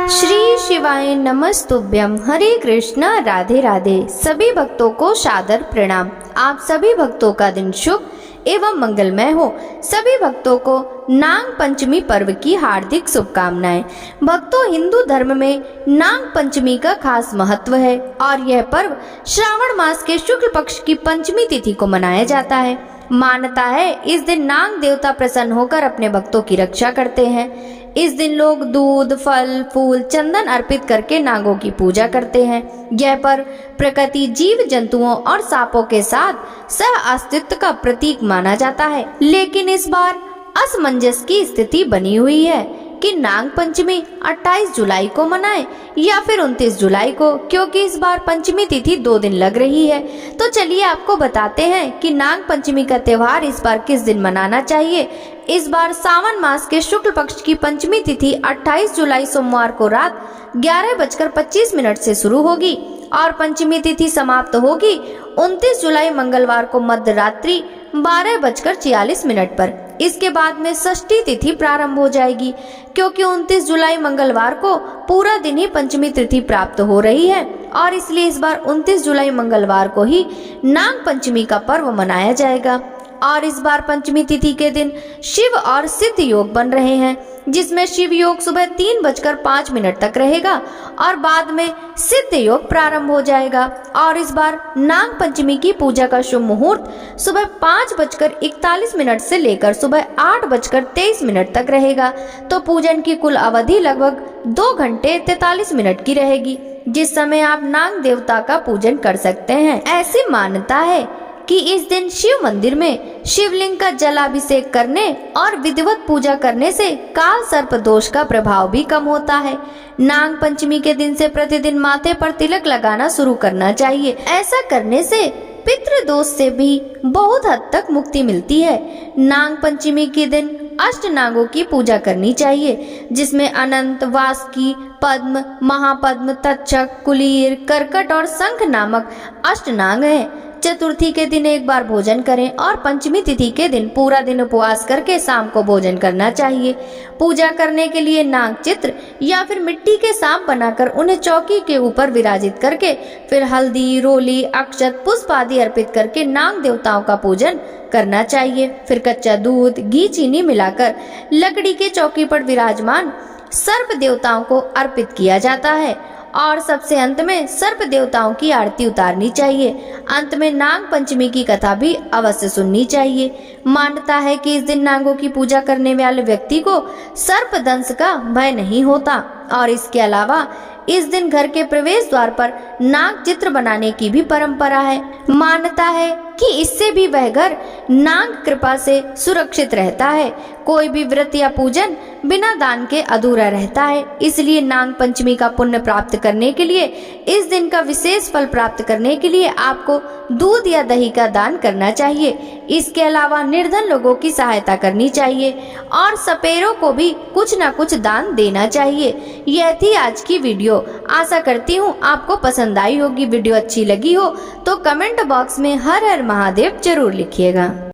श्री शिवाय नमस्तुभ्यम। हरे कृष्णा, राधे राधे। सभी भक्तों को सादर प्रणाम। आप सभी भक्तों का दिन शुभ एवं मंगलमय हो। सभी भक्तों को नाग पंचमी पर्व की हार्दिक शुभकामनाएं। भक्तों, हिंदू धर्म में नाग पंचमी का खास महत्व है और यह पर्व श्रावण मास के शुक्ल पक्ष की पंचमी तिथि को मनाया जाता है। मान्यता है इस दिन नाग देवता प्रसन्न होकर अपने भक्तों की रक्षा करते हैं। इस दिन लोग दूध, फल, फूल, चंदन अर्पित करके नागों की पूजा करते हैं। यह पर्व प्रकृति, जीव जंतुओं और सांपों के साथ सह अस्तित्व का प्रतीक माना जाता है। लेकिन इस बार असमंजस की स्थिति बनी हुई है कि नाग पंचमी 28 जुलाई को मनाएं या फिर 29 जुलाई को, क्योंकि इस बार पंचमी तिथि 2 दिन लग रही है। तो चलिए आपको बताते हैं कि नाग पंचमी का त्योहार इस बार किस दिन मनाना चाहिए। इस बार सावन मास के शुक्ल पक्ष की पंचमी तिथि 28 जुलाई सोमवार को रात 11:25 से शुरू होगी और पंचमी तिथि समाप्त होगी 29 जुलाई मंगलवार को मध्य रात्रि 12:46 पर। इसके बाद में षष्ठी तिथि प्रारंभ हो जाएगी, क्योंकि 29 जुलाई मंगलवार को पूरा दिन ही पंचमी तिथि प्राप्त हो रही है और इसलिए इस बार 29 जुलाई मंगलवार को ही नाग पंचमी का पर्व मनाया जाएगा। और इस बार पंचमी तिथि के दिन शिव और सिद्ध योग बन रहे हैं, जिसमें शिव योग सुबह 3:05 तक रहेगा और बाद में सिद्ध योग प्रारंभ हो जाएगा। और इस बार नाग पंचमी की पूजा का शुभ मुहूर्त सुबह 5:41 से लेकर सुबह 8:23 तक रहेगा। तो पूजन की कुल अवधि लगभग 2 घंटे 43 मिनट की रहेगी, जिस समय आप नाग देवता का पूजन कर सकते हैं। ऐसी मान्यता है कि इस दिन शिव मंदिर में शिवलिंग का जलाभिषेक करने और विधिवत पूजा करने से काल सर्प दोष का प्रभाव भी कम होता है। नाग पंचमी के दिन से प्रतिदिन माथे पर तिलक लगाना शुरू करना चाहिए। ऐसा करने से पितृ दोष से भी बहुत हद तक मुक्ति मिलती है। नाग पंचमी के दिन अष्ट नागों की पूजा करनी चाहिए, जिसमें अनंत, वासुकी, पद्म, महापद्म, तक्षक, कुलीर, कर्कट और शंख नामक अष्ट नाग हैं। चतुर्थी के दिन एक बार भोजन करें और पंचमी तिथि के दिन पूरा दिन उपवास करके शाम को भोजन करना चाहिए। पूजा करने के लिए नाग चित्र या फिर मिट्टी के सांप बनाकर उन्हें चौकी के ऊपर विराजित करके फिर हल्दी, रोली, अक्षत, पुष्प आदि अर्पित करके नाग देवताओं का पूजन करना चाहिए। फिर कच्चा दूध, घी, चीनी मिलाकर लकड़ी के चौकी पर विराजमान सर्प देवताओं को अर्पित किया जाता है और सबसे अंत में सर्प देवताओं की आरती उतारनी चाहिए। अंत में नाग पंचमी की कथा भी अवश्य सुननी चाहिए। मान्यता है कि इस दिन नागों की पूजा करने वाले व्यक्ति को सर्प दंश का भय नहीं होता और इसके अलावा इस दिन घर के प्रवेश द्वार पर नाग चित्र बनाने की भी परंपरा है। मान्यता है कि इससे भी वह घर नाग कृपा से सुरक्षित रहता है। कोई भी व्रत या पूजन बिना दान के अधूरा रहता है। इसलिए नाग पंचमी का पुण्य प्राप्त करने के लिए, इस दिन का विशेष फल प्राप्त करने के लिए आपको दूध या दही का दान करना चाहिए। इसके अलावा निर्धन लोगों की सहायता करनी चाहिए और सपेरों को भी कुछ न कुछ दान देना चाहिए। यह थी आज की वीडियो। आशा करती हूँ आपको पसंद आई होगी। वीडियो अच्छी लगी हो तो कमेंट बॉक्स में हर हर महादेव जरूर लिखिएगा।